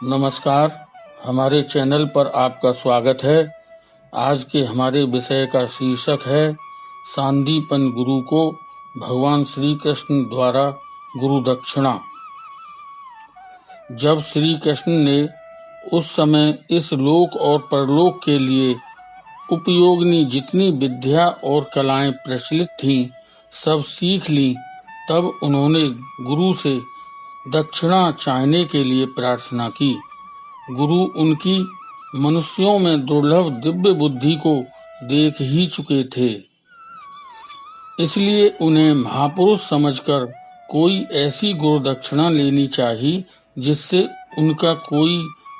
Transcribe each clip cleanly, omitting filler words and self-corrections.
नमस्कार, हमारे चैनल पर आपका स्वागत है। आज के हमारे विषय का शीर्षक है सांदीपन गुरु को भगवान श्री कृष्ण द्वारा गुरु दक्षिणा। जब श्री कृष्ण ने उस समय इस लोक और परलोक के लिए उपयोगिनी जितनी विद्या और कलाएं प्रचलित थीं, सब सीख ली, तब उन्होंने गुरु से दक्षिणा चाहने के लिए प्रार्थना की। गुरु उनकी मनुष्यों में दुर्लभ दिव्य बुद्धि को देख ही चुके थे, इसलिए उन्हें महापुरुष समझकर कोई ऐसी गुरु दक्षिणा लेनी चाहिए जिससे उनका कोई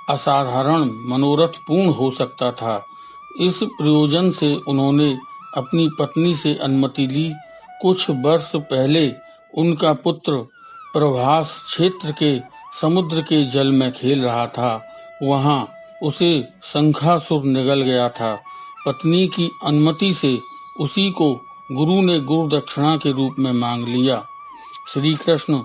असाधारण मनोरथ पूर्ण हो सकता था। इस प्रयोजन से उन्होंने अपनी पत्नी से अनुमति ली। कुछ वर्ष पहले उनका पुत्र प्रभास क्षेत्र के समुद्र के जल में खेल रहा था। वहां उसे शंखासुर निगल गया था। पत्नी की अनुमति से उसी को गुरु ने गुरु दक्षिणा के रूप में मांग लिया। श्री कृष्ण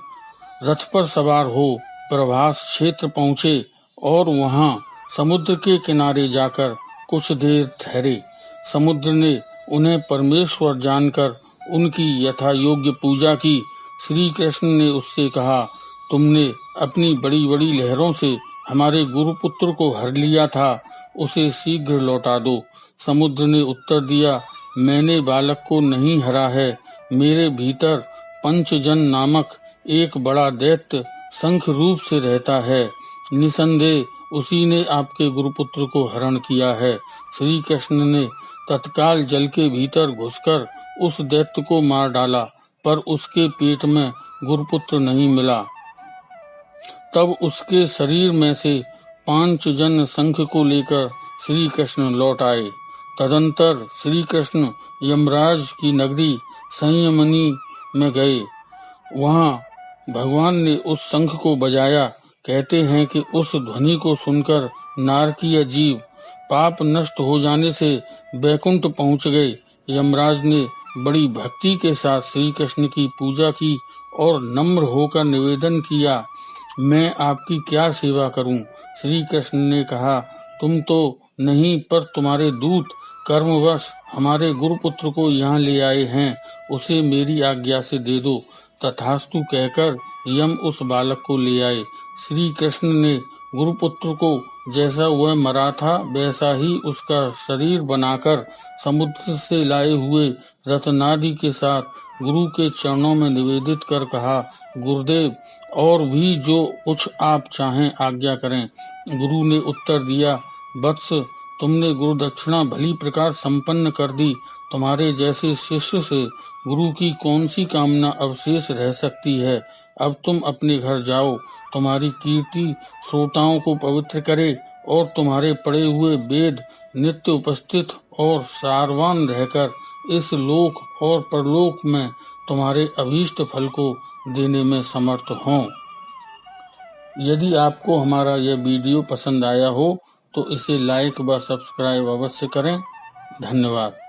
रथ पर सवार हो प्रभास क्षेत्र पहुँचे और वहां समुद्र के किनारे जाकर कुछ देर ठहरे। समुद्र ने उन्हें परमेश्वर जानकर उनकी यथा योग्य पूजा की। श्री कृष्ण ने उससे कहा, तुमने अपनी बड़ी बड़ी लहरों से हमारे गुरुपुत्र को हर लिया था, उसे शीघ्र लौटा दो। समुद्र ने उत्तर दिया, मैंने बालक को नहीं हरा है। मेरे भीतर पंचजन नामक एक बड़ा दैत्य शंख रूप से रहता है। निसंदेह उसी ने आपके गुरुपुत्र को हरण किया है। श्री कृष्ण ने तत्काल जल के भीतर घुसकर उस दैत्य को मार डाला, पर उसके पेट में गुरुपुत्र नहीं मिला। तब उसके शरीर में से पांचजन शंख को लेकर श्री कृष्ण लौट आए। तदंतर श्री कृष्ण यमराज की नगरी संयमनी में गए। वहां भगवान ने उस शंख को बजाया। कहते हैं कि उस ध्वनि को सुनकर नारकीय जीव पाप नष्ट हो जाने से वैकुंठ पहुंच गए। यमराज ने बड़ी भक्ति के साथ श्री कृष्ण की पूजा की और नम्र होकर निवेदन किया, मैं आपकी क्या सेवा करूं? श्री कृष्ण ने कहा, तुम तो नहीं, पर तुम्हारे दूत कर्मवश हमारे गुरुपुत्र को यहाँ ले आए हैं, उसे मेरी आज्ञा से दे दो। तथास्तु कहकर यम उस बालक को ले आए। श्री कृष्ण ने गुरुपुत्र को जैसा वह मरा था वैसा ही उसका शरीर बनाकर समुद्र से लाए हुए रत्नादि के साथ गुरु के चरणों में निवेदित कर कहा, गुरुदेव, और भी जो कुछ आप चाहें आज्ञा करें। गुरु ने उत्तर दिया, वत्स, तुमने गुरु दक्षिणा भली प्रकार संपन्न कर दी। तुम्हारे जैसे शिष्य से गुरु की कौन सी कामना अवशेष रह सकती है। अब तुम अपने घर जाओ। तुम्हारी कीर्ति श्रोताओं को पवित्र करे और तुम्हारे पढ़े हुए वेद नित्य उपस्थित और सारवान रहकर इस लोक और परलोक में तुम्हारे अभीष्ट फल को देने में समर्थ हों। यदि आपको हमारा यह वीडियो पसंद आया हो तो इसे लाइक व सब्सक्राइब अवश्य करें। धन्यवाद।